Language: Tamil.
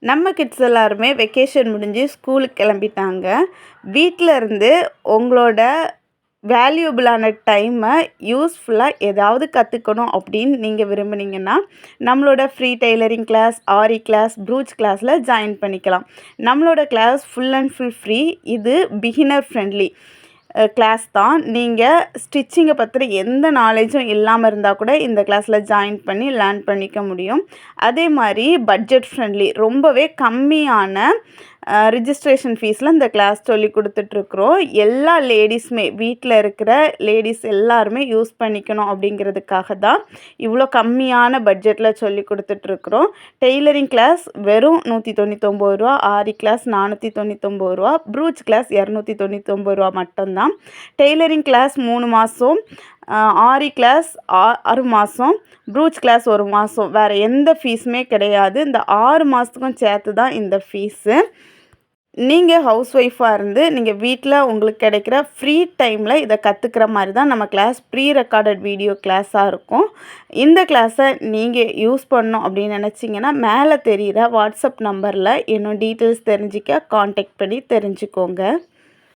நம்ம கிட்ஸ் எல்லாருமே வெக்கேஷன் முடிஞ்சு ஸ்கூலுக்கு கிளம்பிட்டாங்க. வீட்ல இருந்து உங்களோட வேல்யூபிளான டைமை யூஸ்ஃபுல்லாக ஏதாவது கற்றுக்கணும் அப்படின்னு நீங்கள் விரும்புனீங்கன்னா, நம்மளோட free tailoring class, aari class, brooch கிளாஸில் ஜாயின் பண்ணிக்கலாம். நம்மளோட class full and full free. இது பிகினர் ஃப்ரெண்ட்லி கிளாஸ் தான். நீங்கள் ஸ்டிச்சிங்கை பற்றின எந்த நாலேஜும் இல்லாமல் இருந்தால் கூட இந்த கிளாஸில் ஜாயின் பண்ணி லேர்ன் பண்ணிக்க முடியும். அதே மாதிரி பட்ஜெட் ஃப்ரெண்ட்லி, ரொம்பவே கம்மியான ரிஜிஸ்ட்ரேஷன் ஃபீஸில் இந்த கிளாஸ் சொல்லி கொடுத்துட்ருக்குறோம். எல்லா லேடிஸுமே, வீட்டில் இருக்கிற லேடிஸ் எல்லாருமே யூஸ் பண்ணிக்கணும் அப்படிங்கிறதுக்காக தான் இவ்வளோ கம்மியான பட்ஜெட்டில் சொல்லி கொடுத்துட்ருக்குறோம். டெய்லரிங் கிளாஸ் வெறும் ரூ. 199, ஆரி கிளாஸ் ரூ. 499, ப்ரூச் கிளாஸ் ரூ. 299 மட்டும்தான். டெய்லரிங் கிளாஸ் 3 மாதம், ஆரி கிளாஸ் 6 மாதம், ப்ரூச் கிளாஸ் 1 மாதம். வேறு எந்த ஃபீஸுமே கிடையாது. இந்த 6 மாதத்துக்கும் சேர்த்து தான் இந்த ஃபீஸு. நீங்கள் ஹவுஸ் ஒய்ஃபாக இருந்து நீங்கள் வீட்டில் உங்களுக்கு கிடைக்கிற ஃப்ரீ டைமில் இதை கற்றுக்கிற மாதிரி தான் நம்ம கிளாஸ் ப்ரீ ரெக்கார்டட் வீடியோ கிளாஸாக இருக்கும். இந்த கிளாஸை நீங்கள் யூஸ் பண்ணணும் அப்படின்னு நினச்சிங்கன்னா, மேலே தெரிகிற வாட்ஸ்அப் நம்பரில் இன்னும் டீட்டெயில்ஸ் தெரிஞ்சிக்க காண்டாக்ட் பண்ணி தெரிஞ்சுக்கோங்க.